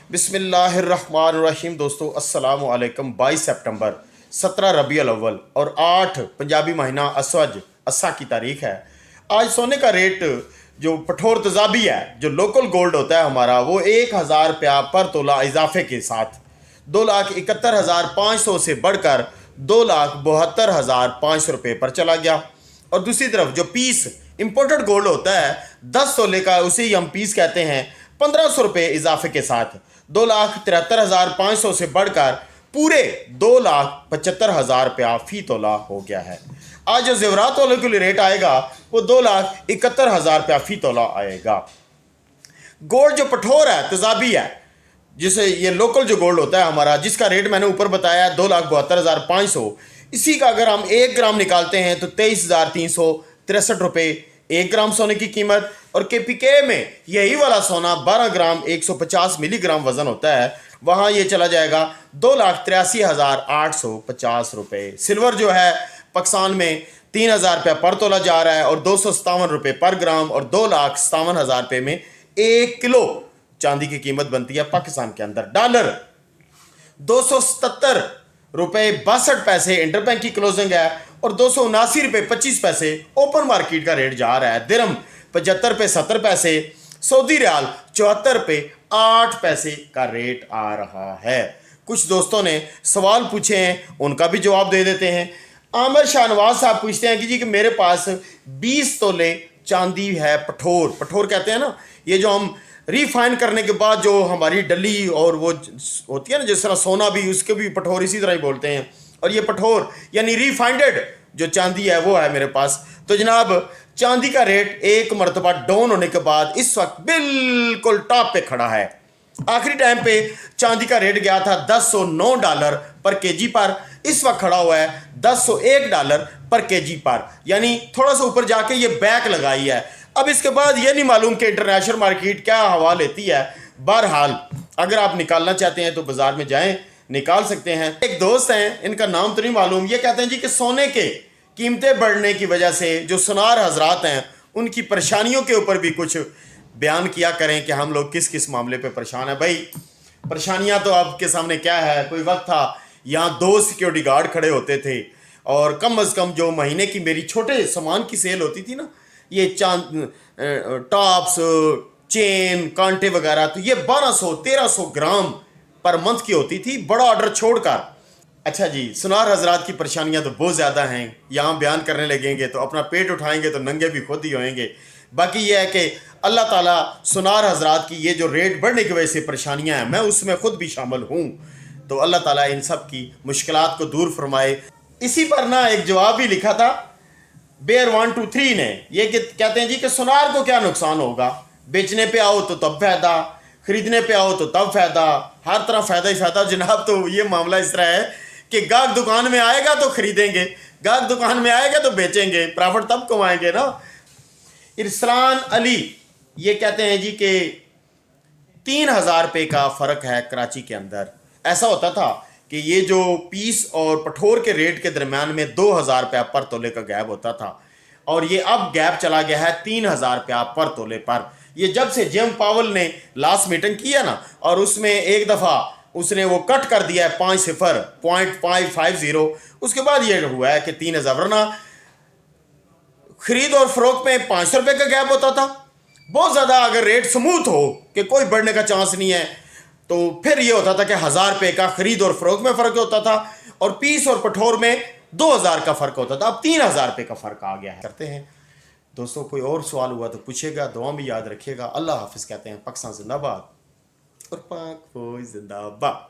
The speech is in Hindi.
बिस्मिल्लाहिर्रहमानिर्रहीम। दोस्तों अस्सलाम वालेकुम। 22 सितंबर 17 रबीउल अव्वल और 8 पंजाबी महीना असवज अस्सा की तारीख है। आज सोने का रेट जो पठोर तजाबी है, जो लोकल गोल्ड होता है हमारा, वो 1000 रुपया पर तोला इजाफे के साथ 2,71,500 से बढ़कर 2,72,500 रुपये पर चला गया। और दूसरी तरफ जो पीस इंपोर्टेड गोल्ड होता है 10 तोले का, उसे ही हम पीस कहते हैं, 1500 रुपये इजाफे के साथ 2,73,500 से बढ़कर पूरे 2,75,000 रुपया फी तोला हो गया है। आज जो जेवरात वालों के लिए रेट आएगा वो 2,71,000 रुपया फी तोला आएगा। गोल्ड जो पठोर है, तेजाबी है, जिसे ये लोकल जो गोल्ड होता है हमारा, जिसका रेट मैंने ऊपर बताया 2,72,500, इसी का अगर हम 1 ग्राम निकालते हैं तो 23,363 रुपये 1 ग्राम सोने की कीमत। और केपीके में यही वाला सोना 12 ग्राम 150 मिलीग्राम वजन होता है, वहाँ ये चला जाएगा 2,83,850 रुपये। सिल्वर जो है पाकिस्तान में 3,000 रुपये पर तोला जा रहा है और 257 रुपये पर ग्राम, और 2,57,000 रुपये में 1 किलो चांदी की कीमत बनती है पाकिस्तान के अंदर। डॉलर 277 रुपये 62 पैसे इंटरबैंक की क्लोजिंग है और 279 रुपये 25 पैसे ओपन मार्केट का रेट जा रहा है। दिरहम 75 रुपये 70 पैसे, सऊदी रियाल 74 रुपये 8 पैसे का रेट आ रहा है। कुछ दोस्तों ने सवाल पूछे हैं, उनका भी जवाब दे देते हैं। आमिर शाहनवाज साहब पूछते हैं कि जी कि मेरे पास 20 तोले चांदी है, पठोर पठोर कहते हैं ना, ये जो हम रिफाइन करने के बाद जो हमारी डली और वो होती है ना, जिस तरह सोना भी, उसके भी पठोर इसी तरह ही बोलते हैं, और ये पठोर यानी रिफाइंडेड जो चांदी है वो है मेरे पास। तो जनाब चांदी का रेट एक मरतबा डाउन होने के बाद इस वक्त बिल्कुल टॉप पे खड़ा है। आखिरी टाइम पे चांदी का रेट गया था $1009 पर केजी पर, इस वक्त खड़ा हुआ है $1001 पर केजी पर, यानी थोड़ा सा ऊपर जाके ये बैक लगाई है। अब इसके बाद ये नहीं मालूम कि इंटरनेशनल मार्केट क्या हवा लेती है। बहरहाल अगर आप निकालना चाहते हैं तो बाजार में जाएं, निकाल सकते हैं। एक दोस्त हैं, इनका नाम तो नहीं मालूम, ये कहते हैं जी कि सोने के कीमतें बढ़ने की वजह से जो सुनार हजरात हैं उनकी परेशानियों के ऊपर भी कुछ बयान किया करें कि हम लोग किस किस मामले पे परेशान हैं। भाई परेशानियां तो आपके सामने क्या है। कोई वक्त था यहाँ 2 सिक्योरिटी गार्ड खड़े होते थे और कम अज़ कम जो महीने की मेरी छोटे सामान की सेल होती थी ना, ये चांद टॉप्स, चेन, कांटे वगैरह, तो ये 1200-1300 ग्राम पर मंथ की होती थी, बड़ा ऑर्डर छोड़कर। अच्छा जी, सुनार हजरात की परेशानियां तो बहुत ज़्यादा हैं, यहाँ बयान करने लगेंगे तो अपना पेट उठाएंगे तो नंगे भी खुद ही होएंगे। बाकी ये है कि अल्लाह ताला सुनार हजरात की ये जो रेट बढ़ने की वजह से परेशानियां हैं, मैं उसमें खुद भी शामिल हूँ, तो अल्लाह ताला इन सब की मुश्किलात को दूर फरमाए। इसी पर ना एक जवाब भी लिखा था बेयर 123 ने, ये कहते हैं जी कि सुनार को क्या नुकसान होगा, बेचने पे आओ तो तब फायदा, खरीदने पे आओ तो तब फायदा, हर तरह फायदा ही फायदा। जनाब तो ये मामला इस तरह है कि गाहक दुकान में आएगा तो खरीदेंगे, गाहक दुकान में आएगा तो बेचेंगे, प्रॉफिट तब कमाएंगे ना। इरसलान अली ये कहते हैं जी कि 3,000 रुपये का फ़र्क है कराची के अंदर। ऐसा होता था कि ये जो पीस और पठोर के रेट के दरमियान में 2,000 रुपया पर तोले का गैप होता था, और ये अब गैप चला गया है 3,000 रुपया पर तोले पर। ये जब से जेम पावल ने लास्ट मीटिंग किया ना, और उसमें एक दफ़ा उसने वो कट कर दिया है 5.550, उसके बाद ये हुआ है कि 3,000, वरना खरीद और फरोख्त में 500 रुपये का गैप होता था। बहुत ज़्यादा अगर रेट स्मूथ हो कि कोई बढ़ने का चांस नहीं है, तो फिर ये होता था कि 1,000 रुपये का खरीद और फरोख्त में फ़र्क होता था, और पीस और पठोर में 2,000 का फ़र्क होता था। अब 3,000 रुपये का फ़र्क आ गया है। करते हैं दोस्तों, कोई और सवाल हुआ तो पूछेगा, दुआ में याद रखिएगा। अल्लाह हाफिज़ कहते हैं। पाकिस्तान जिंदाबाद और पाक फौज जिंदाबाद।